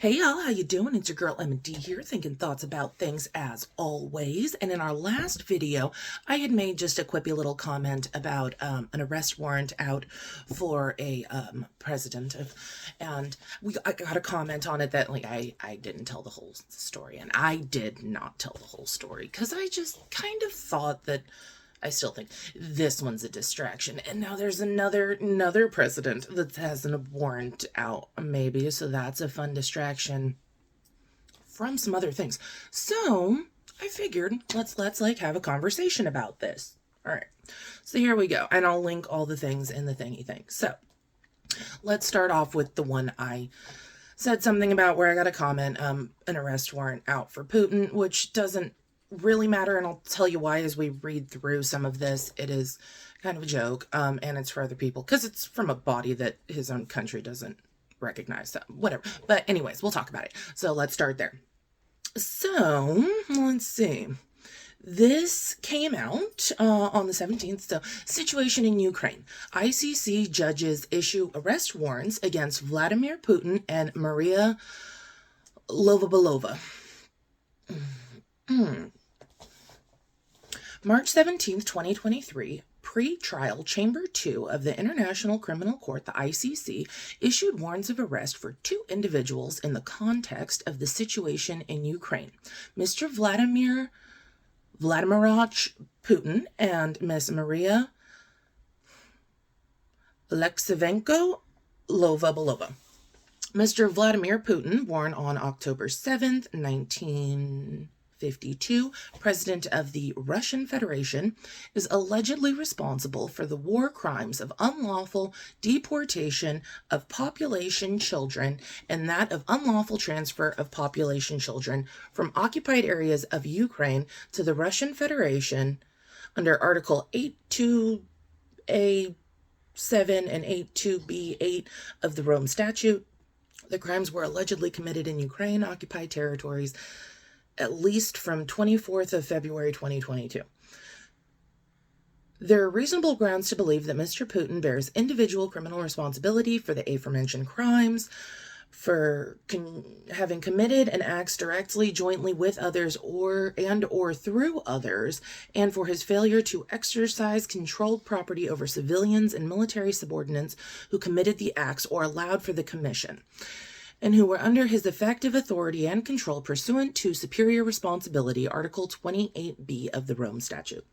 Hey y'all, how you doing? It's your girl Emma D here, thinking thoughts about things as always. And in our last video, I had made just a quippy little comment about an arrest warrant out for a president, and I got a comment on it that I didn't tell the whole story, and I did not tell the whole story because I just kind of thought that. I still think this one's a distraction. And now there's another president that has a warrant out, maybe, so that's a fun distraction from some other things. So I figured let's like have a conversation about this. All right. So here we go. And I'll link all the things in the thingy thing. So let's start off with the one I said something about where I got a comment, an arrest warrant out for Putin, which doesn't really matter, and I'll tell you why as we read through some of this. It is kind of a joke, and it's for other people because it's from a body that his own country doesn't recognize, so whatever. But anyways, we'll talk about it. So let's start there. So let's see. This came out on the 17th. So, situation in Ukraine. ICC judges issue arrest warrants against Vladimir Putin and Maria Lovabalova. March 17th, 2023, pre-trial Chamber 2 of the International Criminal Court, the ICC, issued warrants of arrest for two individuals in the context of the situation in Ukraine. Mr. Vladimirovich Putin and Ms. Maria Alexeyenko Lovabalova. Mr. Vladimir Putin, born on October 7th, 1952, president of the Russian Federation, is allegedly responsible for the war crimes of unlawful deportation of population children and that of unlawful transfer of population children from occupied areas of Ukraine to the Russian Federation under Article 82A7 and 82B8 of the Rome Statute. The crimes were allegedly committed in Ukraine occupied territories at least from 24th of February 2022. There are reasonable grounds to believe that Mr. Putin bears individual criminal responsibility for the aforementioned crimes, for having committed and acts directly, jointly with others, or through others, and for his failure to exercise controlled property over civilians and military subordinates who committed the acts or allowed for the commission, and who were under his effective authority and control pursuant to superior responsibility, Article 28B of the Rome Statute.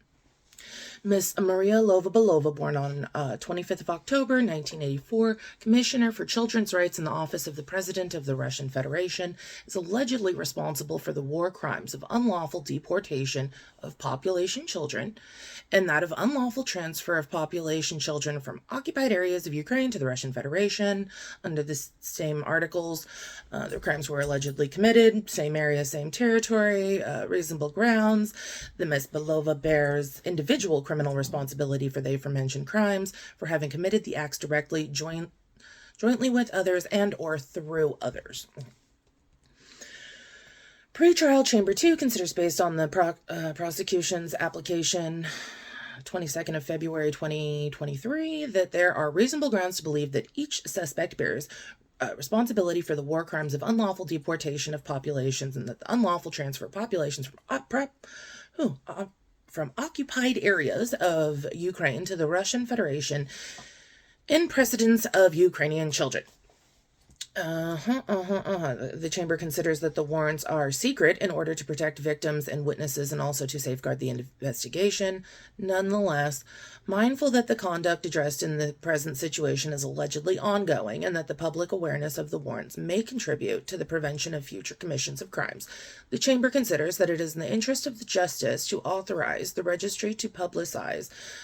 Ms. Maria Lovabalova, born on 25th of October, 1984, Commissioner for Children's Rights in the Office of the President of the Russian Federation, is allegedly responsible for the war crimes of unlawful deportation of population children and that of unlawful transfer of population children from occupied areas of Ukraine to the Russian Federation. Under the same articles, the crimes were allegedly committed, same area, same territory, reasonable grounds. The Ms. Belova bears individual criminal responsibility for the aforementioned crimes for having committed the acts directly, jointly with others, and or through others. Pre-trial Chamber 2 considers, based on the prosecution's application 22nd of February 2023, that there are reasonable grounds to believe that each suspect bears responsibility for the war crimes of unlawful deportation of populations and that the unlawful transfer of populations from occupied areas of Ukraine to the Russian Federation in precedence of Ukrainian children. The Chamber considers that the warrants are secret in order to protect victims and witnesses and also to safeguard the investigation. Nonetheless, mindful that the conduct addressed in the present situation is allegedly ongoing and that the public awareness of the warrants may contribute to the prevention of future commissions of crimes, the Chamber considers that it is in the interest of the justice to authorize the registry to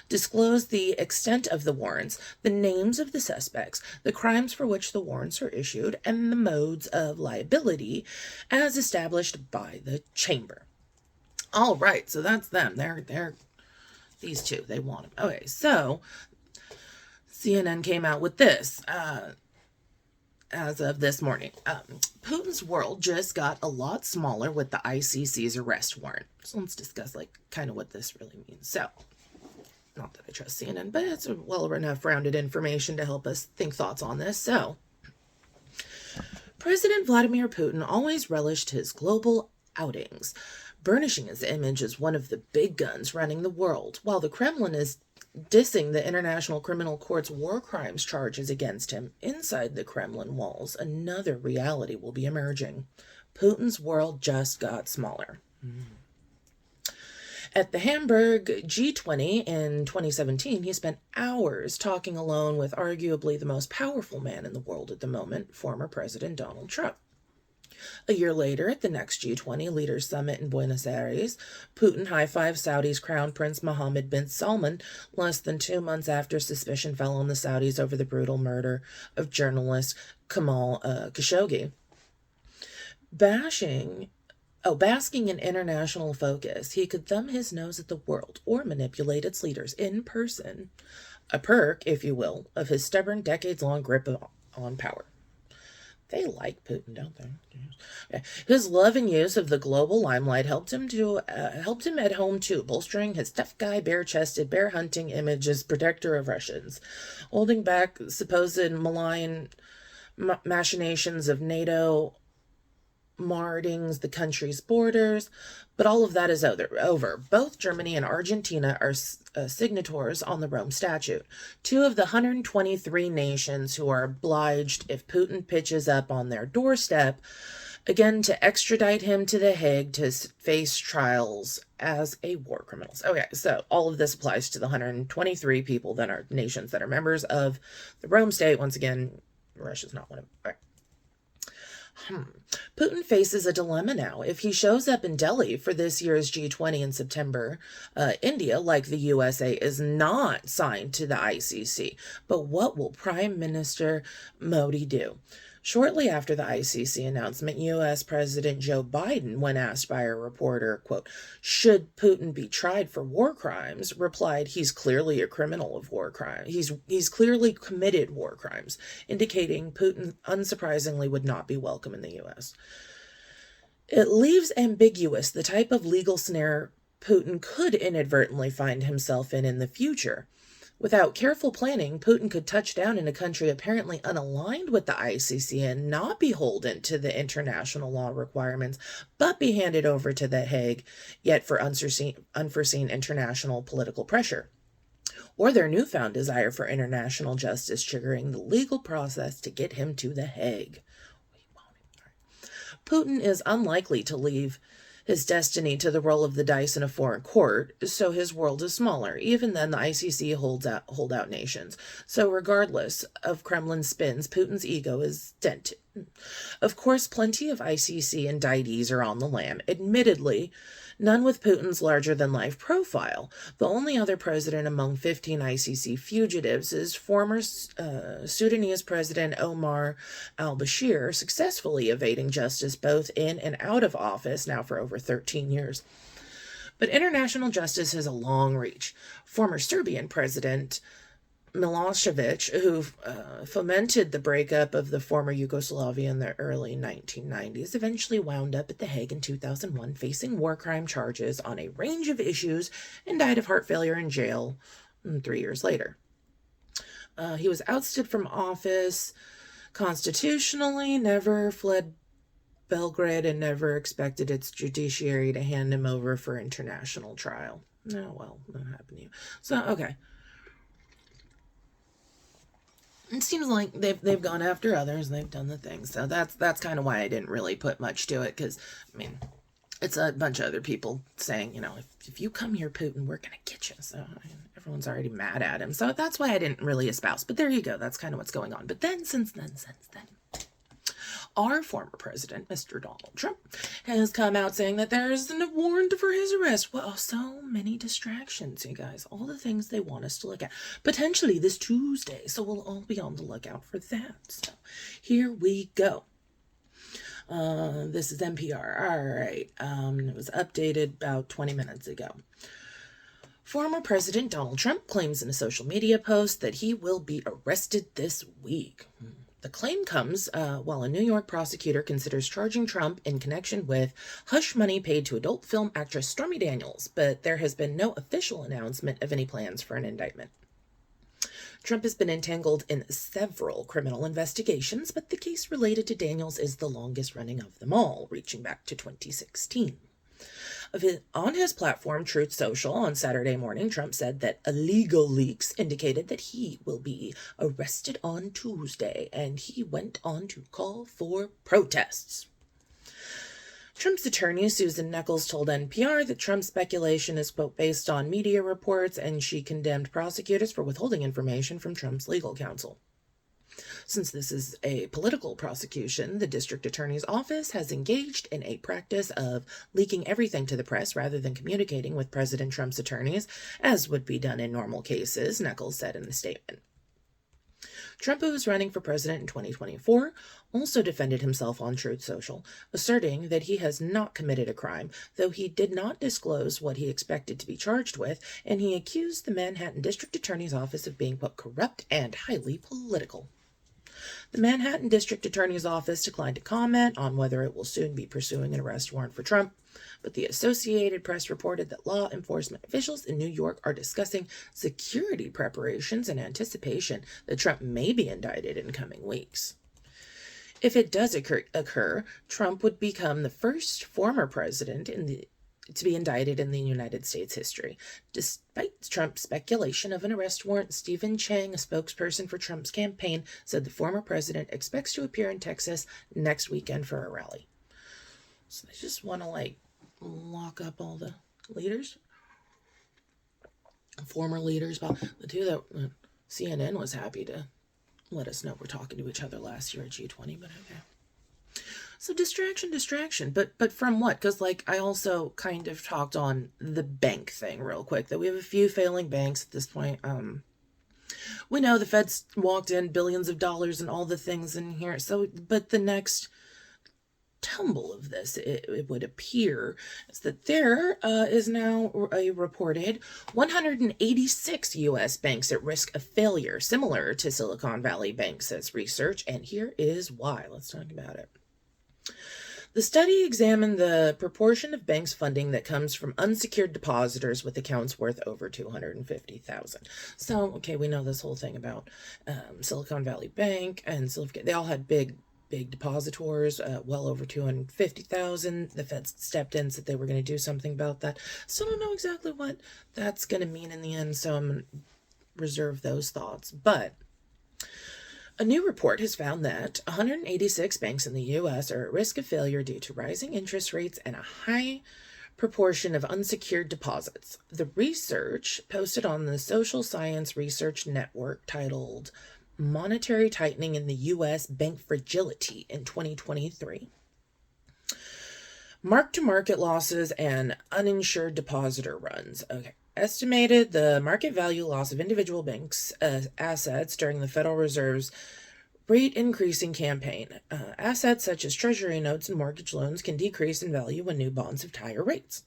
disclose the extent of the warrants, the names of the suspects, the crimes for which the warrants are issued, and the modes of liability as established by the Chamber. All right, so that's them. They're these two. They want them. Okay, so CNN came out with this as of this morning. Putin's world just got a lot smaller with the ICC's arrest warrant. So let's discuss kind of what this really means. So, not that I trust CNN, but it's well enough rounded information to help us think thoughts on this. So, President Vladimir Putin always relished his global outings, burnishing his image as one of the big guns running the world, while the Kremlin is dissing the International Criminal Court's war crimes charges against him. Inside the Kremlin walls, another reality will be emerging. Putin's world just got smaller. At the Hamburg G20 in 2017, he spent hours talking alone with arguably the most powerful man in the world at the moment, former President Donald Trump. A year later, at the next G20 Leaders Summit in Buenos Aires, Putin high-fived Saudi's Crown Prince Mohammed bin Salman less than 2 months after suspicion fell on the Saudis over the brutal murder of journalist Jamal Khashoggi. Basking in international focus, he could thumb his nose at the world or manipulate its leaders in person. A perk, if you will, of his stubborn, decades-long grip on power. They like Putin, don't they? His love and use of the global limelight helped him at home too, bolstering his tough guy, bare-chested, bear-hunting image as protector of Russians, holding back supposed malign machinations of NATO, marauding the country's borders, but all of that is over. Both Germany and Argentina are signatories on the Rome Statute, 2 of the 123 nations who are obliged, if Putin pitches up on their doorstep, again to extradite him to The Hague to face trials as a war criminal. Okay, so all of this applies to the 123 people that are nations that are members of the Rome State. Once again, Russia's not one of them. All right. Putin faces a dilemma now. If he shows up in Delhi for this year's G20 in September, India, like the USA, is not signed to the ICC. But what will Prime Minister Modi do? Shortly after the ICC announcement, U.S. President Joe Biden, when asked by a reporter, quote, should Putin be tried for war crimes, replied, he's clearly a criminal of war crimes. He's clearly committed war crimes, indicating Putin, unsurprisingly, would not be welcome in the U.S. It leaves ambiguous the type of legal snare Putin could inadvertently find himself in the future. Without careful planning, Putin could touch down in a country apparently unaligned with the ICC and not beholden to the international law requirements, but be handed over to The Hague, yet for unforeseen international political pressure, or their newfound desire for international justice triggering the legal process to get him to The Hague. Putin is unlikely to leave his destiny to the roll of the dice in a foreign court, so his world is smaller. Even then, the ICC hold out nations. So regardless of Kremlin spins, Putin's ego is dented. Of course, plenty of ICC indictees are on the lam. Admittedly, none with Putin's larger-than-life profile. The only other president among 15 ICC fugitives is former Sudanese President Omar al-Bashir, successfully evading justice both in and out of office now for over 13 years. But international justice has a long reach. Former Serbian President Milosevic, who fomented the breakup of the former Yugoslavia in the early 1990s, eventually wound up at The Hague in 2001, facing war crime charges on a range of issues and died of heart failure in jail 3 years later. He was ousted from office constitutionally, never fled Belgrade, and never expected its judiciary to hand him over for international trial. Oh, well, that happened to you. So, okay. It seems like they've gone after others, they've done the thing. So that's kind of why I didn't really put much to it, because, I mean, it's a bunch of other people saying, you know, if you come here, Putin, we're going to get you. So everyone's already mad at him. So that's why I didn't really espouse. But there you go. That's kind of what's going on. But then, since then, our former president, Mr. Donald Trump, has come out saying that there is a warrant for his arrest. Well, so many distractions, you guys. All the things they want us to look at. Potentially this Tuesday. So we'll all be on the lookout for that. So here we go. This is NPR. All right. It was updated about 20 minutes ago. Former President Donald Trump claims in a social media post that he will be arrested this week. The claim comes while a New York prosecutor considers charging Trump in connection with hush money paid to adult film actress Stormy Daniels, but there has been no official announcement of any plans for an indictment. Trump has been entangled in several criminal investigations, but the case related to Daniels is the longest running of them all, reaching back to 2016. On his platform, Truth Social, on Saturday morning, Trump said that illegal leaks indicated that he will be arrested on Tuesday, and he went on to call for protests. Trump's attorney, Susan Nichols, told NPR that Trump's speculation is, quote, based on media reports, and she condemned prosecutors for withholding information from Trump's legal counsel. Since this is a political prosecution, the district attorney's office has engaged in a practice of leaking everything to the press rather than communicating with President Trump's attorneys, as would be done in normal cases, Nichols said in the statement. Trump, who is running for president in 2024, also defended himself on Truth Social, asserting that he has not committed a crime, though he did not disclose what he expected to be charged with, and he accused the Manhattan District Attorney's Office of being, quote, corrupt and highly political. The Manhattan District Attorney's Office declined to comment on whether it will soon be pursuing an arrest warrant for Trump, but the Associated Press reported that law enforcement officials in New York are discussing security preparations in anticipation that Trump may be indicted in coming weeks. If it does occur, Trump would become the first former president to be indicted in the United States history. Despite Trump's speculation of an arrest warrant, Stephen Chang, a spokesperson for Trump's campaign, said the former president expects to appear in Texas next weekend for a rally. So they just want to, lock up all the leaders? Former leaders. Well, the two that CNN was happy to let us know we're talking to each other last year at G20, but okay. So distraction, but from what? Because I also kind of talked on the bank thing real quick, that we have a few failing banks at this point. We know the Fed's walked in billions of dollars and all the things in here. So, but the next tumble of this, it would appear, is that there is now a reported 186 U.S. banks at risk of failure, similar to Silicon Valley Bank, says research, and here is why. Let's talk about it. The study examined the proportion of banks' funding that comes from unsecured depositors with accounts worth over $250,000. So, okay, we know this whole thing about Silicon Valley Bank and they all had big depositors, well over $250,000. The Fed stepped in, said they were going to do something about that. Still don't know exactly what that's going to mean in the end, so I'm going to reserve those thoughts. But a new report has found that 186 banks in the U.S. are at risk of failure due to rising interest rates and a high proportion of unsecured deposits. The research, posted on the Social Science Research Network, titled Monetary Tightening in the U.S. Bank Fragility in 2023. Mark-to-market losses and uninsured depositor runs. Okay. Estimated the market value loss of individual banks' assets during the Federal Reserve's rate increasing campaign. Assets such as treasury notes and mortgage loans can decrease in value when new bonds have higher rates.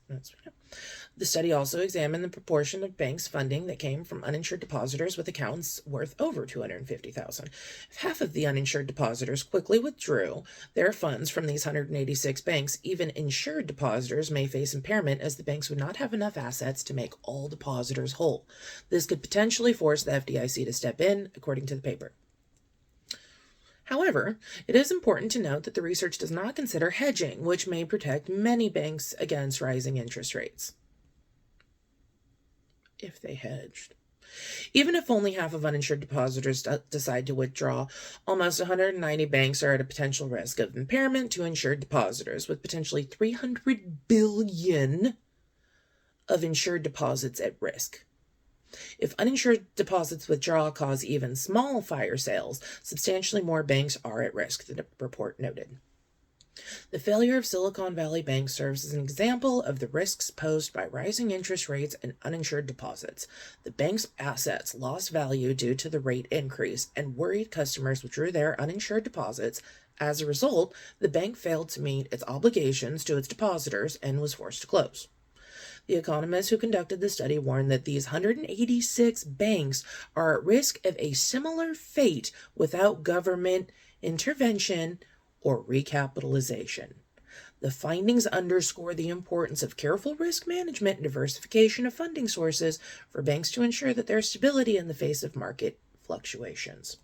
The study also examined the proportion of banks' funding that came from uninsured depositors with accounts worth over $250,000. If half of the uninsured depositors quickly withdrew their funds from these 186 banks, even insured depositors may face impairment, as the banks would not have enough assets to make all depositors whole. This could potentially force the FDIC to step in, according to the paper. However, it is important to note that the research does not consider hedging, which may protect many banks against rising interest rates. If they hedged. Even if only half of uninsured depositors decide to withdraw, almost 190 banks are at a potential risk of impairment to insured depositors, with potentially $300 billion of insured deposits at risk. If uninsured deposits withdraw cause even small fire sales, substantially more banks are at risk, the report noted. The failure of Silicon Valley Bank serves as an example of the risks posed by rising interest rates and uninsured deposits. The bank's assets lost value due to the rate increase, and worried customers withdrew their uninsured deposits. As a result, the bank failed to meet its obligations to its depositors and was forced to close. The economists who conducted the study warned that these 186 banks are at risk of a similar fate without government intervention or recapitalization. The findings underscore the importance of careful risk management and diversification of funding sources for banks to ensure that their stability in the face of market fluctuations.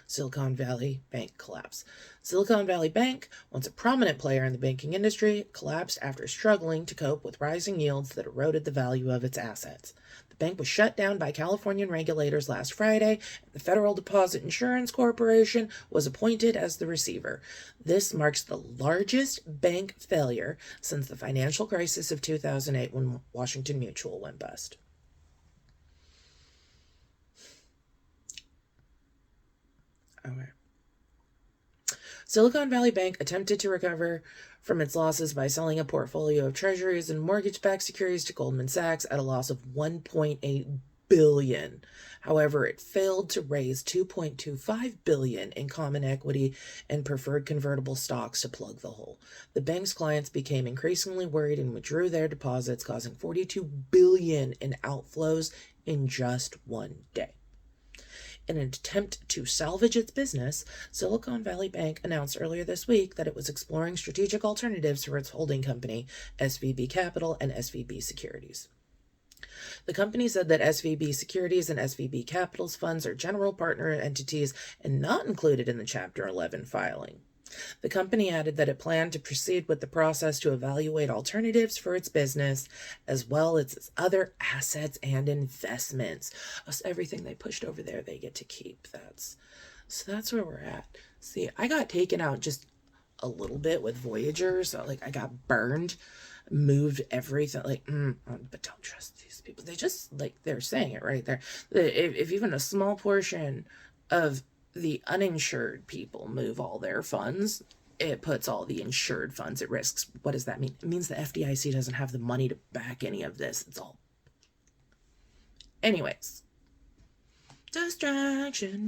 Silicon Valley Bank collapse. Silicon Valley Bank, once a prominent player in the banking industry, collapsed after struggling to cope with rising yields that eroded the value of its assets. The bank was shut down by Californian regulators last Friday, and the Federal Deposit Insurance Corporation was appointed as the receiver. This marks the largest bank failure since the financial crisis of 2008 when Washington Mutual went bust. Okay. Silicon Valley Bank attempted to recover from its losses by selling a portfolio of treasuries and mortgage-backed securities to Goldman Sachs at a loss of $1.8 billion. However, it failed to raise $2.25 billion in common equity and preferred convertible stocks to plug the hole. The bank's clients became increasingly worried and withdrew their deposits, causing $42 billion in outflows in just one day. In an attempt to salvage its business, Silicon Valley Bank announced earlier this week that it was exploring strategic alternatives for its holding company, SVB Capital and SVB Securities. The company said that SVB Securities and SVB Capital's funds are general partner entities and not included in the Chapter 11 filing. The company added that it planned to proceed with the process to evaluate alternatives for its business, as well as its other assets and investments. So everything they pushed over there, they get to keep. So that's where we're at. See, I got taken out just a little bit with Voyager, so I got burned, moved everything. But don't trust these people. They just they're saying it right there. If even a small portion of the uninsured people move all their funds, it puts all the insured funds at risk. What does that mean? It means the FDIC doesn't have the money to back any of this. It's all. Anyways. Distraction.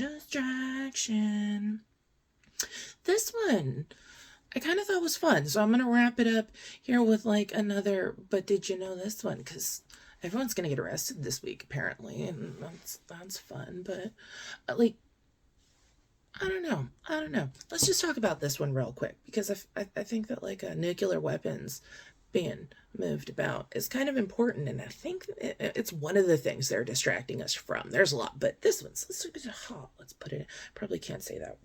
This one I kind of thought was fun. So I'm going to wrap it up here with another, but did you know this one? Because everyone's going to get arrested this week, apparently. And that's fun. But I don't know. Let's just talk about this one real quick, because I think that nuclear weapons being moved about is kind of important, and I think it's one of the things they're distracting us from. There's a lot, but this one's let's put it. Probably can't say that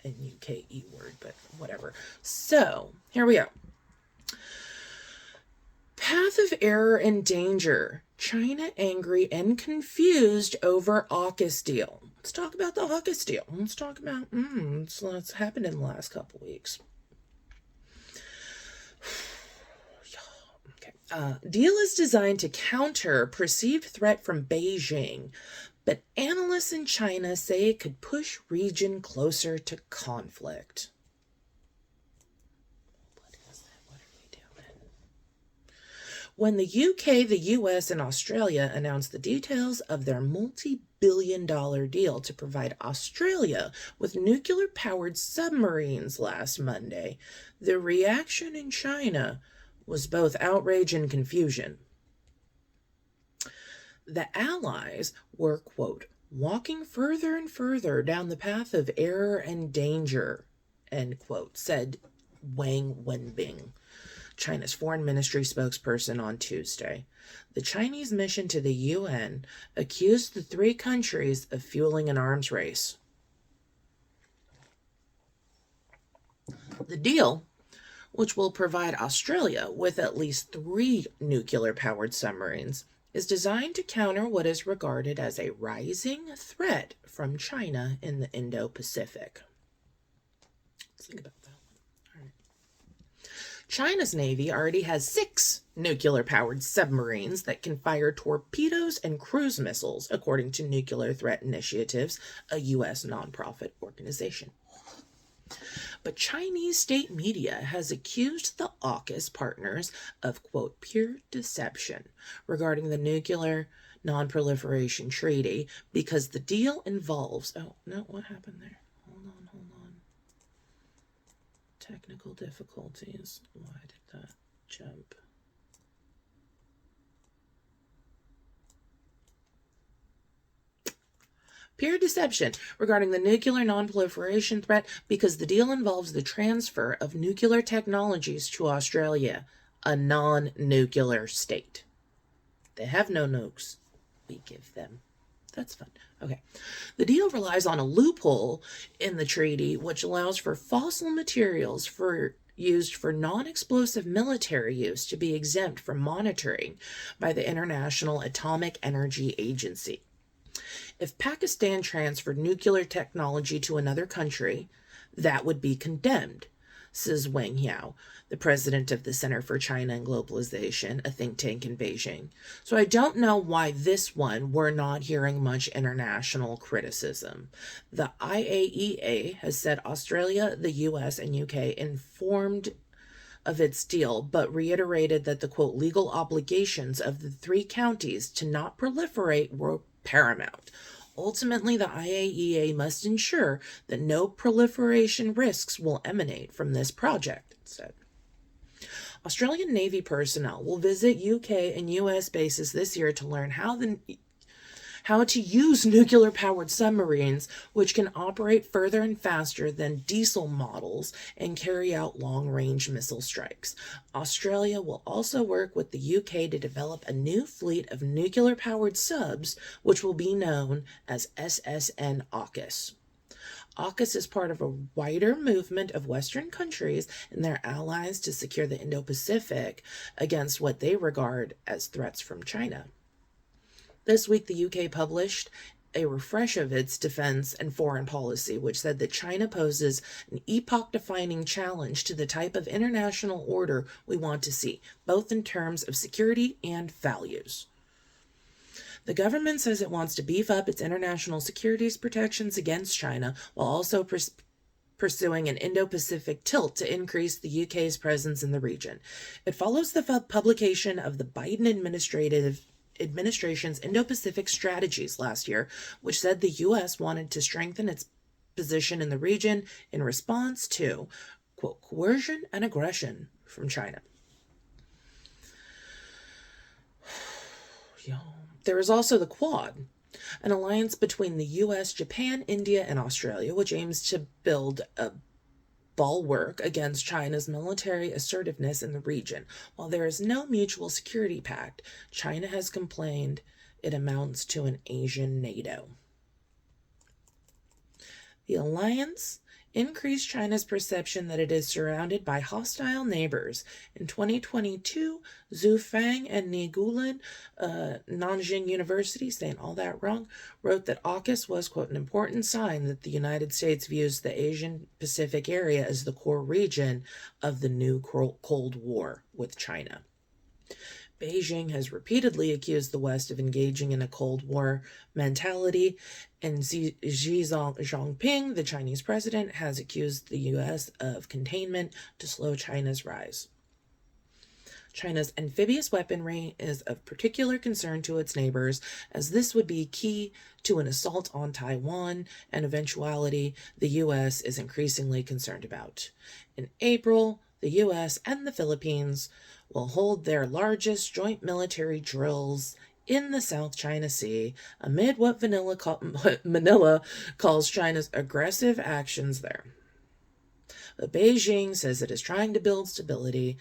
in UKE word, but whatever. So here we go. Path of error and danger. China angry and confused over AUKUS deal. Let's talk about the AUKUS deal. Let's talk about what's happened in the last couple weeks. Okay. Deal is designed to counter perceived threat from Beijing, but analysts in China say it could push region closer to conflict. When the UK, the US, and Australia announced the details of their multi-billion-dollar deal to provide Australia with nuclear-powered submarines last Monday, the reaction in China was both outrage and confusion. The Allies were, quote, walking further and further down the path of error and danger, end quote, said Wang Wenbing, China's foreign ministry spokesperson, on Tuesday. The Chinese mission to the UN accused the three countries of fueling an arms race. The deal, which will provide Australia with at least 3 nuclear-powered submarines, is designed to counter what is regarded as a rising threat from China in the Indo-Pacific. Let's think about that. China's Navy already has 6 nuclear-powered submarines that can fire torpedoes and cruise missiles, according to Nuclear Threat Initiatives, a U.S. nonprofit organization. But Chinese state media has accused the AUKUS partners of, quote, pure deception regarding the Nuclear Non-Proliferation Treaty because the deal involves... Oh, no, what happened there? Hold on. Technical difficulties. Why did that jump? Pure deception regarding the nuclear non-proliferation threat because the deal involves the transfer of nuclear technologies to Australia, a non-nuclear state. They have no nukes. We give them That's fun. Okay. The deal relies on a loophole in the treaty which allows for fossil materials used for non-explosive military use to be exempt from monitoring by the International Atomic Energy Agency. If Pakistan transferred nuclear technology to another country, that would be condemned, says Wang Yao, the president of the Center for China and Globalization, a think tank in Beijing. So I don't know why this one we're not hearing much international criticism. The IAEA has said Australia, the US, and UK informed of its deal, but reiterated that the, quote, legal obligations of the three counties to not proliferate were paramount. Ultimately, the IAEA must ensure that no proliferation risks will emanate from this project, it said. Australian Navy personnel will visit UK and US bases this year to learn how to use nuclear-powered submarines, which can operate further and faster than diesel models and carry out long-range missile strikes. Australia will also work with the UK to develop a new fleet of nuclear-powered subs, which will be known as SSN AUKUS. AUKUS is part of a wider movement of Western countries and their allies to secure the Indo-Pacific against what they regard as threats from China. This week, the UK published a refresh of its defense and foreign policy, which said that China poses an epoch-defining challenge to the type of international order we want to see, both in terms of security and values. The government says it wants to beef up its international securities protections against China, while also pursuing an Indo-Pacific tilt to increase the UK's presence in the region. It follows the publication of the Biden administration's Indo-Pacific strategies last year, which said the U.S. wanted to strengthen its position in the region in response to, quote, coercion and aggression from China. There is also the Quad, an alliance between the U.S., Japan, India, and Australia, which aims to build a bulwark against China's military assertiveness in the region. While there is no mutual security pact, China has complained it amounts to an Asian NATO. The alliance increased China's perception that it is surrounded by hostile neighbors. In 2022, Zhu Fang and Ni Guilin, Nanjing University, saying all that wrong, wrote that AUKUS was, quote, an important sign that the United States views the Asian Pacific area as the core region of the new Cold War with China. Beijing has repeatedly accused the West of engaging in a Cold War mentality, and Xi Jinping, the Chinese president, has accused the U.S. of containment to slow China's rise. China's amphibious weaponry is of particular concern to its neighbors, as this would be key to an assault on Taiwan, an eventuality the U.S. is increasingly concerned about. In April, the U.S. and the Philippines will hold their largest joint military drills in the South China Sea amid what Manila calls China's aggressive actions there. But Beijing says it is trying to build stability.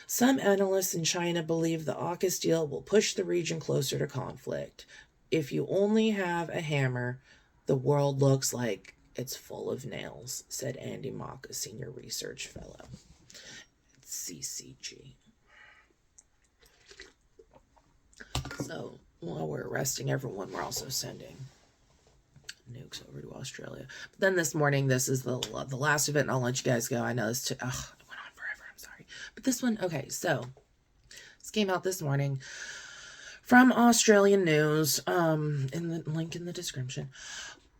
Some analysts in China believe the AUKUS deal will push the region closer to conflict. If you only have a hammer, the world looks like it's full of nails, said Andy Mock, a senior research fellow at CCG. So, while we're arresting everyone, we're also sending nukes over to Australia. But then this morning, this is the last of it, and I'll let you guys go. I know this it went on forever. I'm sorry. But this one, okay, so this came out this morning from Australian News, in the link in the description.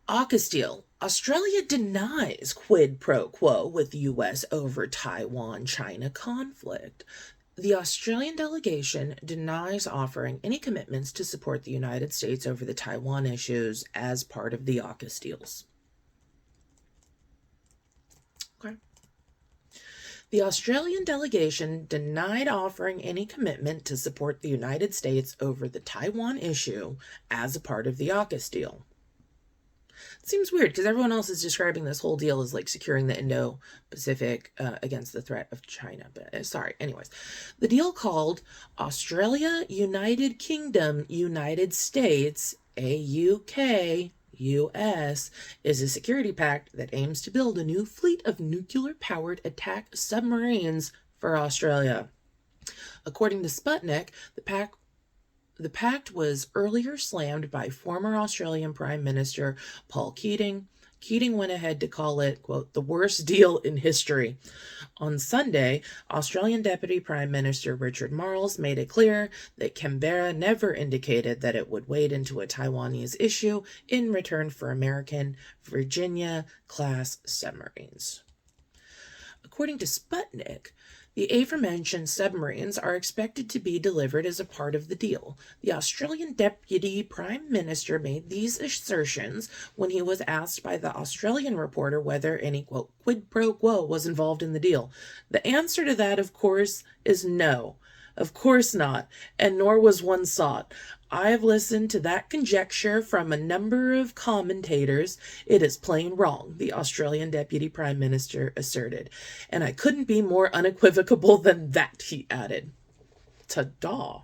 AUKUS deal. Australia denies quid pro quo with U.S. over Taiwan-China conflict. The Australian delegation denies offering any commitments to support the United States over the Taiwan issues as part of the AUKUS deals. Okay. The Australian delegation denied offering any commitment to support the United States over the Taiwan issue as a part of the AUKUS deal. It seems weird because everyone else is describing this whole deal as like securing the Indo-Pacific against the threat of China. But sorry, anyways. The deal called Australia, United Kingdom, United States, AUK US is a security pact that aims to build a new fleet of nuclear-powered attack submarines for Australia. According to Sputnik, the pact was earlier slammed by former Australian Prime Minister Paul Keating. Keating went ahead to call it, quote, the worst deal in history. On Sunday, Australian Deputy Prime Minister Richard Marles made it clear that Canberra never indicated that it would wade into a Taiwanese issue in return for American Virginia-class submarines. According to Sputnik, the aforementioned submarines are expected to be delivered as a part of the deal. The Australian Deputy Prime Minister made these assertions when he was asked by the Australian reporter whether any, quote, quid pro quo was involved in the deal. The answer to that, of course, is no. Of course not, and nor was one sought. I have listened to that conjecture from a number of commentators. It is plain wrong, the Australian Deputy Prime Minister asserted. And I couldn't be more unequivocal than that, he added. Ta-da.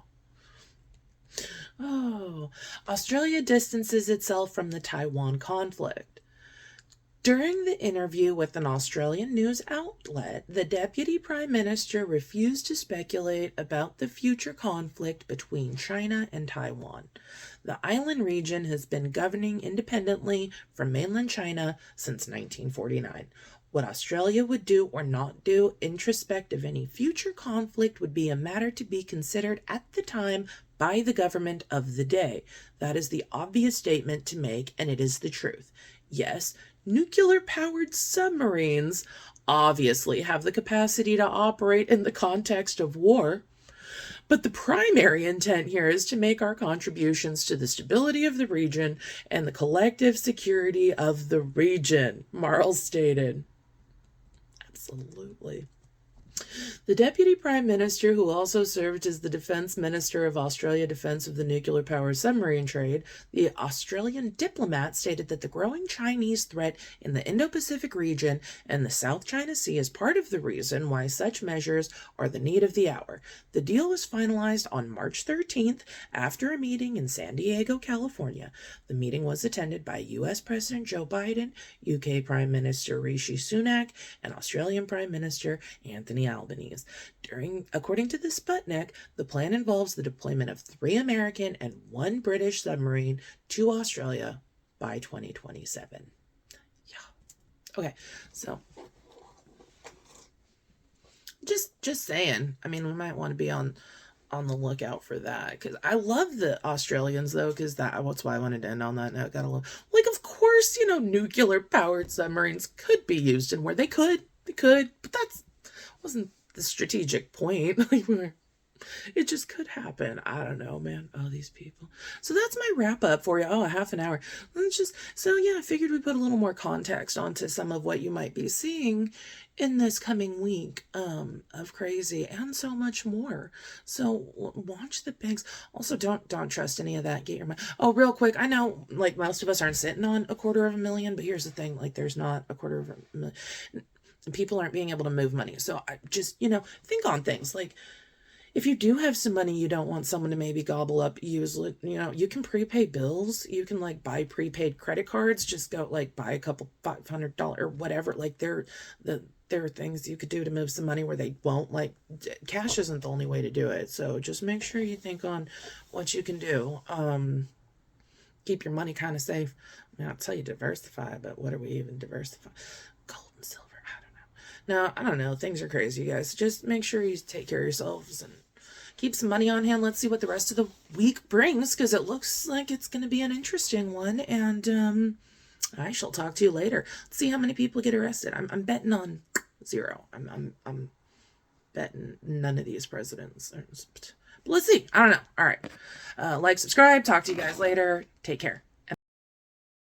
Oh, Australia distances itself from the Taiwan conflict. During the interview with an Australian news outlet, the Deputy Prime Minister refused to speculate about the future conflict between China and Taiwan. The island region has been governing independently from mainland China since 1949. What Australia would do or not do in respect of any future conflict would be a matter to be considered at the time by the government of the day. That is the obvious statement to make, and it is the truth. Yes, nuclear-powered submarines obviously have the capacity to operate in the context of war, but the primary intent here is to make our contributions to the stability of the region and the collective security of the region, Marles stated. Absolutely. The Deputy Prime Minister, who also served as the Defence Minister of Australia Defence of the Nuclear-Powered Submarine Trade, the Australian diplomat stated that the growing Chinese threat in the Indo-Pacific region and the South China Sea is part of the reason why such measures are the need of the hour. The deal was finalized on March 13th after a meeting in San Diego, California. The meeting was attended by U.S. President Joe Biden, UK Prime Minister Rishi Sunak, and Australian Prime Minister Anthony Albanese. According to the Sputnik, the plan involves the deployment of 3 American and 1 British submarine to Australia by 2027. Yeah. Okay, so just saying. I mean, we might want to be on the lookout for that, because I love the Australians though, because that's why I wanted to end on that note. Gotta love, like, of course, nuclear powered submarines could be used in war. They could, but that's wasn't the strategic point. It just could happen. I don't know, man. Oh, these people. So that's my wrap up for you. Oh, a half an hour. I figured we'd put a little more context onto some of what you might be seeing in this coming week of crazy and so much more. So watch the banks. Also, don't trust any of that. Get your money. Oh, real quick. I know, like, most of us aren't sitting on $250,000, but here's the thing. Like, there's not $250,000. People aren't being able to move money. So I just, think on things like, if you do have some money you don't want someone to maybe gobble up, use it. You can prepay bills. You can, like, buy prepaid credit cards. Just go, like, buy a couple $500 or whatever. Like, there are things you could do to move some money where they won't, like, cash isn't the only way to do it. So just make sure you think on what you can do. Keep your money kind of safe. I mean, I'll tell you diversify, but what are we even diversifying? Gold and silver. No, I don't know. Things are crazy, you guys. Just make sure you take care of yourselves and keep some money on hand. Let's see what the rest of the week brings, because it looks like it's going to be an interesting one. And I shall talk to you later. Let's see how many people get arrested. I'm betting on 0. I'm betting none of these presidents. But let's see. I don't know. All right. Like, subscribe. Talk to you guys later. Take care.